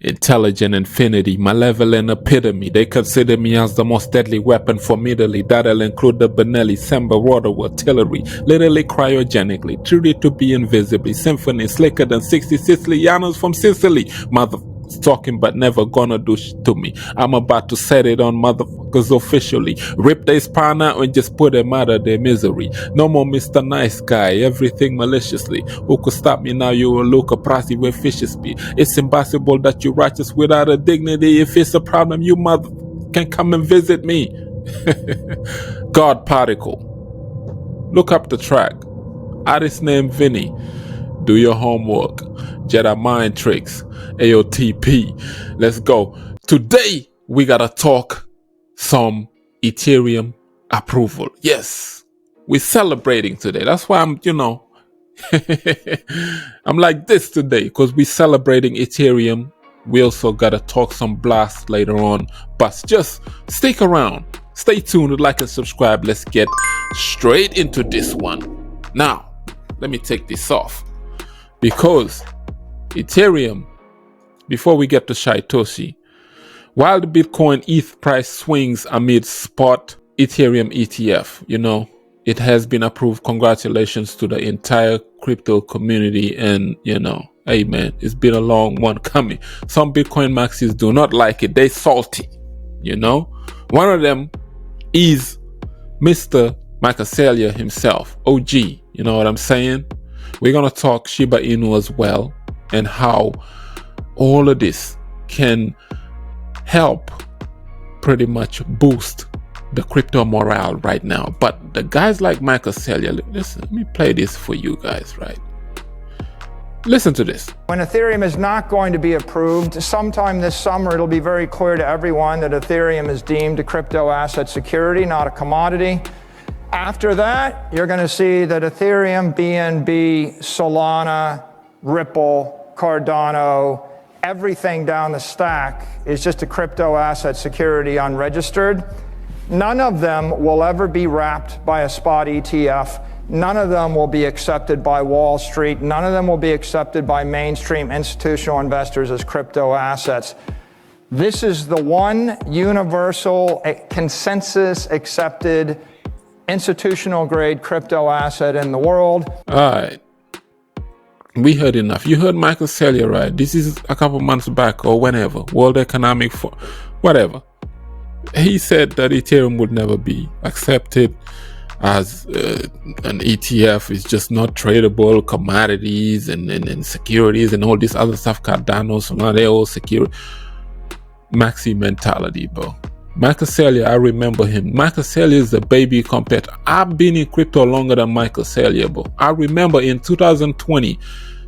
Intelligent infinity, my level and epitome. They consider me as the most deadly weapon formidably. That'll include the Benelli, Semba, water, artillery, literally cryogenically, treated to be invisibly. Symphony slicker than 60 Sicilianos from Sicily. Motherfuckers talking but never gonna do to me. I'm about to set it on motherfuckers officially. Rip their spine out and just put them out of their misery. No more Mr. Nice Guy, everything maliciously. Who could stop me now? You will look a prosy where fishes be. It's impossible that you righteous without a dignity. If it's a problem, you mother can come and visit me. God Particle. Look up the track. Artist name Vinny. Do your homework. Jedi Mind Tricks. AOTP. Let's go. Today, we gotta talk some Ethereum approval. Yes. We're celebrating today. That's why I'm, I'm like this today because we're celebrating Ethereum. We also gotta talk some blast later on. But just stick around. Stay tuned, like and subscribe. Let's get straight into this one. Now, let me take this off. Because Ethereum, before we get to Satoshi, while the Bitcoin ETH price swings amid spot Ethereum ETF, it has been approved. Congratulations to the entire crypto community. And, hey man, it's been a long one coming. Some Bitcoin maxis do not like it. They salty, One of them is Mr. Michael Saylor himself, OG. You know what I'm saying? We're going to talk Shiba Inu as well and how all of this can help pretty much boost the crypto morale right now. But the guys like Michael Saylor, listen, let me play this for you guys, right? Listen to this. When Ethereum is not going to be approved, sometime this summer, it'll be very clear to everyone that Ethereum is deemed a crypto asset security, not a commodity. After that, you're going to see that Ethereum, BNB, Solana, Ripple, Cardano, everything down the stack is just a crypto asset security unregistered. None of them will ever be wrapped by a spot ETF. None of them will be accepted by Wall Street. None of them will be accepted by mainstream institutional investors as crypto assets. This is the one universal consensus accepted institutional grade crypto asset in the world. All right. We heard enough. You heard Michael Saylor, right? This is a couple months back or whenever. World Economic Forum, whatever. He said that Ethereum would never be accepted as an ETF. It's just not tradable commodities and securities and all this other stuff. Cardano, Solana, they're all secure. Maxi mentality, bro. Michael Saylor, I remember him. Michael Saylor is a baby compared to, I've been in crypto longer than Michael Saylor, bro. I remember in 2020,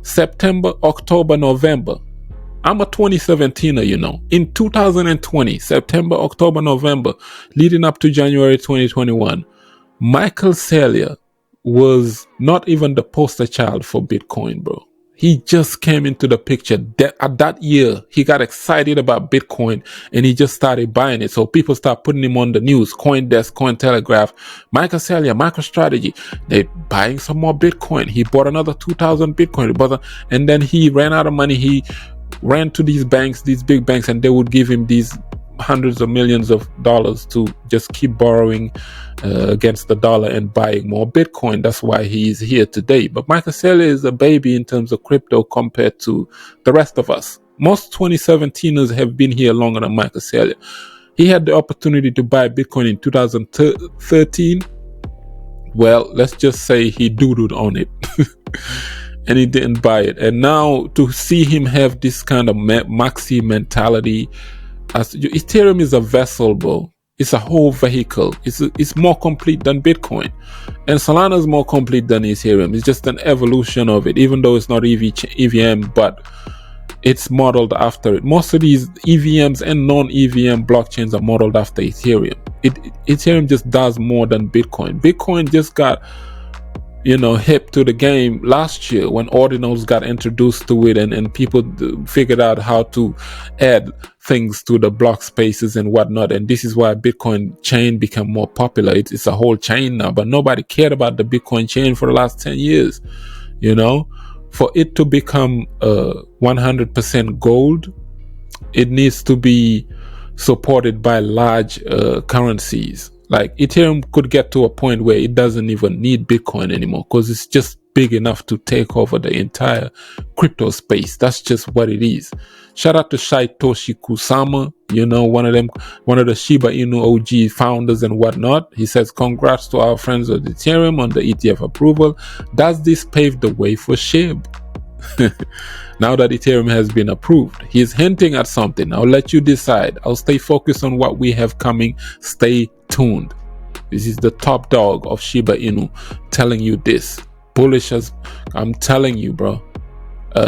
September, October, November. I'm a 2017er, In 2020, September, October, November, leading up to January 2021, Michael Saylor was not even the poster child for Bitcoin, bro. He just came into the picture. That year, he got excited about Bitcoin and he just started buying it. So people start putting him on the news, CoinDesk, Cointelegraph, Michael Saylor, MicroStrategy. They buying some more Bitcoin. He bought another 2,000 Bitcoin. And then he ran out of money. He ran to these banks, these big banks, and they would give him these hundreds of millions of dollars to just keep borrowing against the dollar and buying more Bitcoin. That's why he's here today. But Michael Saylor is a baby in terms of crypto compared to the rest of us. Most 2017ers have been here longer than Michael Saylor. He had the opportunity to buy Bitcoin in 2013. Well, let's just say he doodled on it. And he didn't buy it. And now to see him have this kind of maxi mentality, as Ethereum is a vessel, bro. It's a whole vehicle. It's more complete than Bitcoin. And Solana is more complete than Ethereum. It's just an evolution of it, even though it's not EVM, but it's modeled after it. Most of these EVMs and non-EVM blockchains are modeled after Ethereum. Ethereum just does more than Bitcoin. Bitcoin just got hip to the game last year when ordinals got introduced to it and people figured out how to add things to the block spaces and whatnot. And this is why Bitcoin chain became more popular. It's a whole chain now, but nobody cared about the Bitcoin chain for the last 10 years. For it to become 100% gold it needs to be supported by large currencies. Like Ethereum could get to a point where it doesn't even need Bitcoin anymore because it's just big enough to take over the entire crypto space. That's just what it is. Shout out to Satoshi Kusama, one of the Shiba Inu OG founders and whatnot. He says, congrats to our friends at Ethereum on the ETF approval. Does this pave the way for SHIB? Now that Ethereum has been approved, he's hinting at something. I'll let you decide. I'll stay focused on what we have coming. Stay tuned. This is the top dog of Shiba Inu telling you this. Bullish as I'm telling you, bro.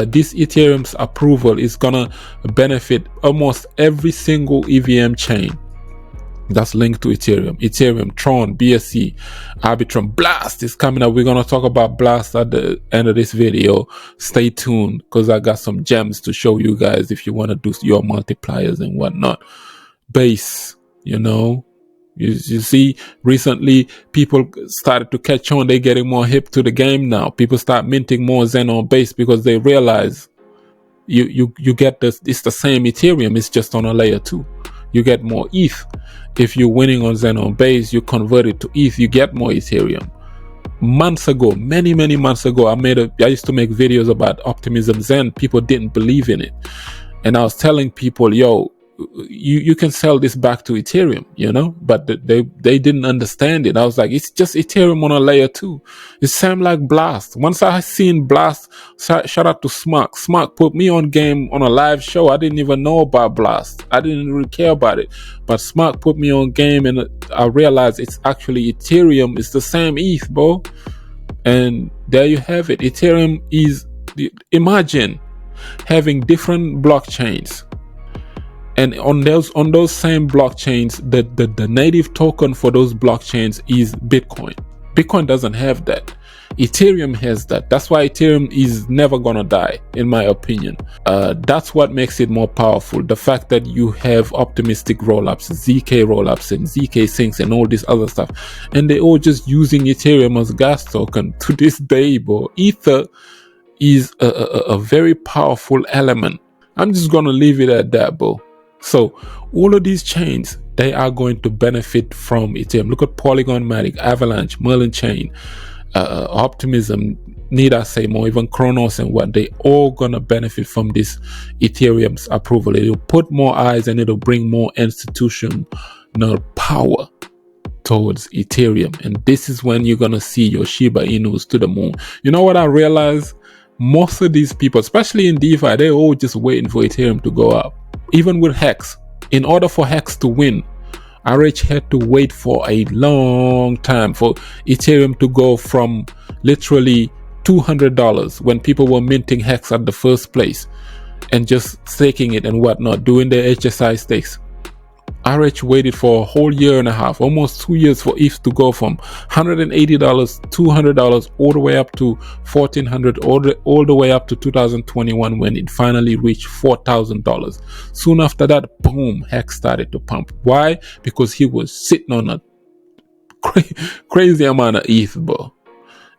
This Ethereum's approval is gonna benefit almost every single EVM chain that's linked to Ethereum, Tron, BSC, Arbitrum. Blast is coming up. We're gonna talk about Blast at the end of this video. Stay tuned because I got some gems to show you guys if you want to do your multipliers and whatnot. Base, you see, recently people started to catch on. They're getting more hip to the game now. People start minting more Zen on Base because they realize you get this. It's the same Ethereum. It's just on a layer 2. You get more ETH. If you're winning on Zen on Base, you convert it to ETH, you get more Ethereum. Months ago, many months ago, I used to make videos about Optimism Zen. People didn't believe in it. And I was telling people, yo, you can sell this back to Ethereum, but they didn't understand it. I was like, it's just Ethereum on a layer 2. It's same like Blast. Once I seen Blast, shout out to Smack. Smack put me on game on a live show. I didn't even know about Blast. I didn't really care about it. But Smack put me on game and I realized it's actually Ethereum. It's the same ETH, bro. And there you have it. Ethereum is, imagine having different blockchains. And on those same blockchains, the native token for those blockchains is Bitcoin. Bitcoin doesn't have that. Ethereum has that. That's why Ethereum is never gonna die, in my opinion. That's what makes it more powerful. The fact that you have optimistic rollups, ZK rollups, and ZK syncs, and all this other stuff, and they all just using Ethereum as gas token to this day, bro. Ether is a very powerful element. I'm just gonna leave it at that, bro. So all of these chains, they are going to benefit from Ethereum. Look at Polygon Matic, Avalanche, Merlin Chain, Optimism, need I say more, even Kronos and what, they all gonna benefit from this Ethereum's approval. It'll put more eyes and it'll bring more institutional power towards Ethereum. And this is when you're gonna see your Shiba Inus to the moon. You know what I realized? Most of these people, especially in DeFi, they're all just waiting for Ethereum to go up. Even with Hex, in order for Hex to win, RH had to wait for a long time for Ethereum to go from literally $200 when people were minting Hex at the first place and just staking it and whatnot, doing their HSI stakes. RH waited for a whole year and a half, almost 2 years, for ETH to go from $180, $200, all the way up to $1,400, all the way up to 2021 when it finally reached $4,000. Soon after that, boom, Hex started to pump. Why? Because he was sitting on a crazy amount of ETH, bro.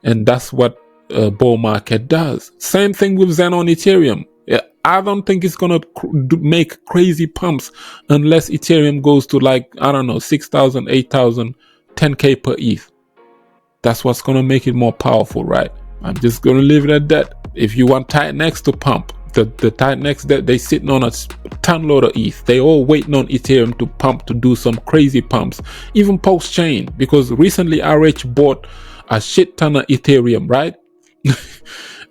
And that's what bull market does. Same thing with Zen on Ethereum. I don't think it's gonna make crazy pumps unless Ethereum goes to, like, I don't know, 6,000, 8,000, 10K per ETH. That's what's gonna make it more powerful, right? I'm just gonna leave it at that. If you want Titanx to pump, the Titanx, that they sitting on a ton load of ETH. They all waiting on Ethereum to pump, to do some crazy pumps. Even Pulsechain, because recently RH bought a shit ton of Ethereum, right?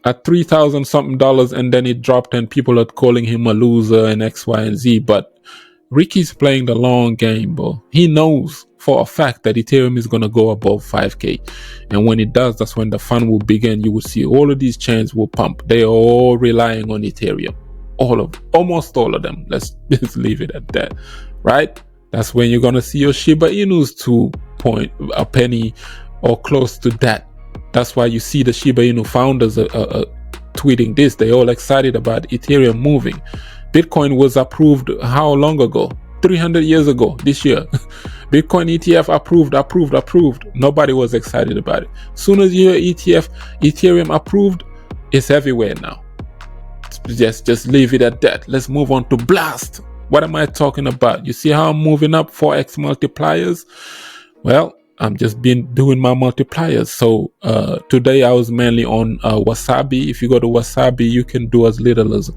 At $3,000 something, and then it dropped and people are calling him a loser and X, Y, and Z. But Ricky's playing the long game, bro. He knows for a fact that Ethereum is going to go above 5K. And when it does, that's when the fun will begin. You will see all of these chains will pump. They are all relying on Ethereum. Almost all of them. Let's just leave it at that, right? That's when you're going to see your Shiba Inus to a penny or close to that. That's why you see the Shiba Inu founders tweeting this. They're all excited about Ethereum moving. Bitcoin was approved how long ago? 300 years ago this year. Bitcoin ETF approved. Nobody was excited about it. Soon as you hear Ethereum approved, it's everywhere now. just leave it at that. Let's move on to Blast. What am I talking about? You see how I'm moving up 4x multipliers? Well, I'm just been doing my multipliers. So today I was mainly on Wasabi. If you go to Wasabi, you can do as little as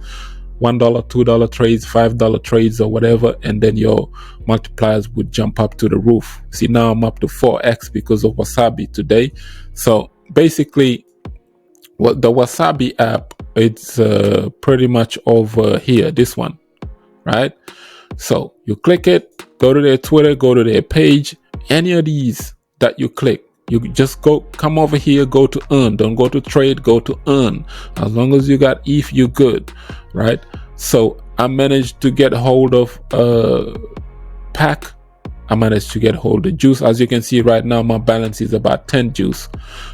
$1, $2 trades, $5 trades, or whatever, and then your multipliers would jump up to the roof. See, now I'm up to 4x because of Wasabi today. So basically, what the Wasabi app, it's pretty much over here, this one, right? So you click it, go to their Twitter, go to their page. Any of these that you click, you just come over here, go to earn. Don't go to trade, go to earn. As long as you got ETH, you're good, right? So I managed to get hold of pack. I managed to get hold of juice. As you can see right now, my balance is about 10 juice.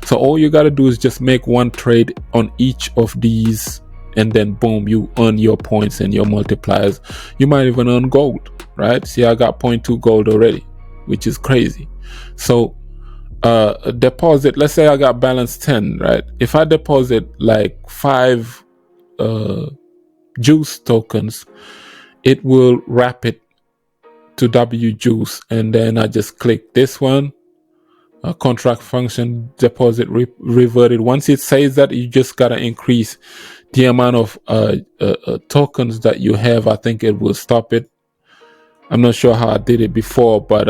So all you got to do is just make one trade on each of these, and then boom, you earn your points and your multipliers. You might even earn gold, right? See, I got 0.2 gold already, which is crazy. So deposit, let's say I got balance 10, right? If I deposit like 5 juice tokens, it will wrap it to W juice, and then I just click this one, contract function, deposit reverted. Once it says that, you just gotta increase the amount of tokens that you have. I think it will stop it. I'm not sure how I did it before, but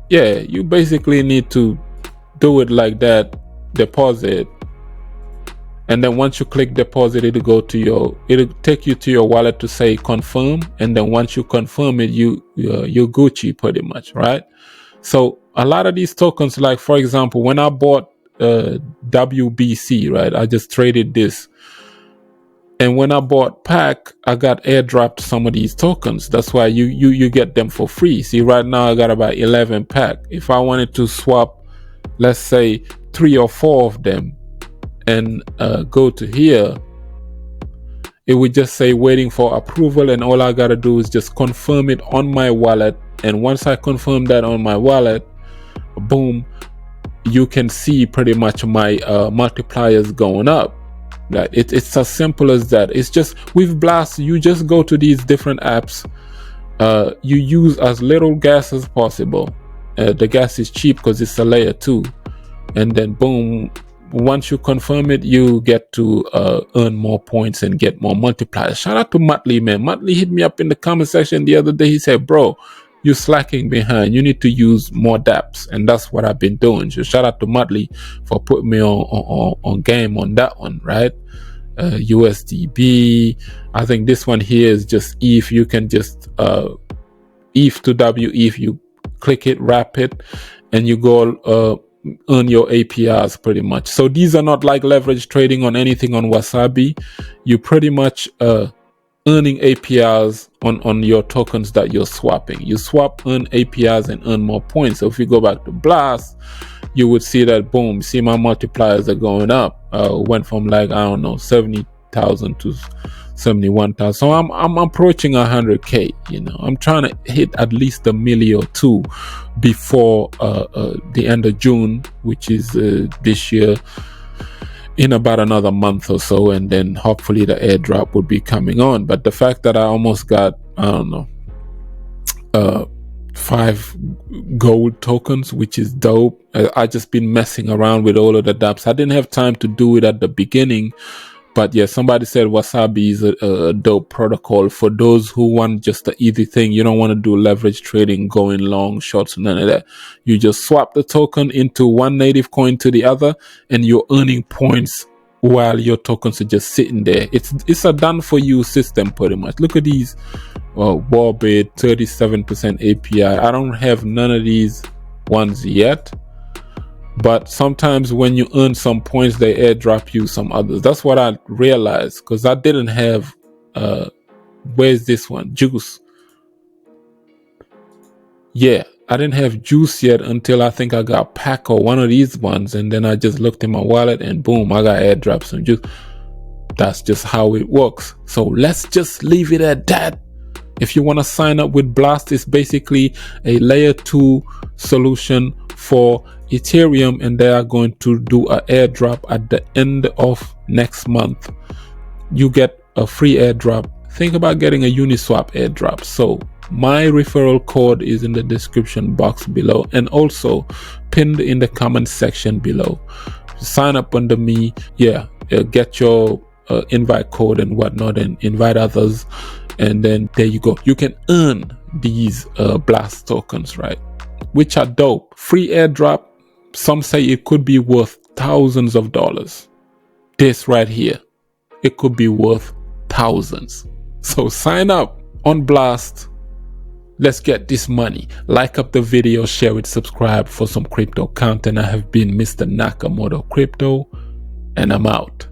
yeah, you basically need to do it like that, deposit, and then once you click deposit, it'll take you to your wallet to say confirm, and then once you confirm it, you're Gucci pretty much, right? So a lot of these tokens, like for example, when I bought WBC, right, I just traded this. And when I bought pack, I got airdropped some of these tokens. That's why you get them for free. See, right now I got about 11 pack. If I wanted to swap, let's say 3 or 4 of them, and go to here, it would just say waiting for approval, and all I gotta do is just confirm it on my wallet. And once I confirm that on my wallet, boom, you can see pretty much my multipliers going up. Right? It's as simple as that. It's just with Blast, you just go to these different apps, you use as little gas as possible. The gas is cheap because it's a layer 2, and then boom, once you confirm it, you get to earn more points and get more multipliers. Shout out to Muttley, man. Muttley hit me up in the comment section the other day. He said, bro, you're slacking behind. You need to use more dApps, and that's what I've been doing. So shout out to Muttley for putting me on game on that one, right? USDB. I think this one here is just ETH. You can just ETH to W ETH. You click it, wrap it, and you go earn your APRs pretty much. So these are not like leverage trading on anything on Wasabi. You pretty much earning APRs on your tokens that you're swapping. You swap, earn APRs, and earn more points. So if you go back to Blast, you would see that boom, see my multipliers are going up. Went from like, I don't know, 70,000 to 71,000. So I'm approaching 100K. You know, I'm trying to hit at least $1 million or $2 million before the end of June, which is this year, in about another month or so, and then hopefully the airdrop would be coming on. But the fact that I almost got, I don't know, 5 gold tokens, which is dope. I just been messing around with all of the dApps. I didn't have time to do it at the beginning, but yeah, somebody said Wasabi is a dope protocol for those who want just the easy thing. You don't want to do leverage trading, going long, shorts, none of that. You just swap the token into one native coin to the other, and you're earning points while your tokens are just sitting there. It's a done for you system pretty much. Look at these. Warbit, 37% API. I don't have none of these ones yet, but sometimes when you earn some points, they airdrop you some others. That's what I realized, because I didn't have where's this one? Juice. Yeah, I didn't have juice yet until I think I got pack or one of these ones, and then I just looked in my wallet and boom, I got airdrop some juice. That's just how it works. So let's just leave it at that. If you want to sign up with Blast, it's basically a layer 2 solution for Ethereum, and they are going to do an airdrop at the end of next month. You get a free airdrop, think about getting a Uniswap airdrop. So my referral code is in the description box below and also pinned in the comment section below. Sign up under me, get your invite code and whatnot and invite others, and then there you go. You can earn these blast tokens, right? Which are dope. Free airdrop, some say it could be worth thousands of dollars. This right here, it could be worth thousands. So sign up on Blast. Let's get this money. Like up the video, share it, subscribe for some crypto content. I have been Mr. Nakamoto Crypto, and I'm out.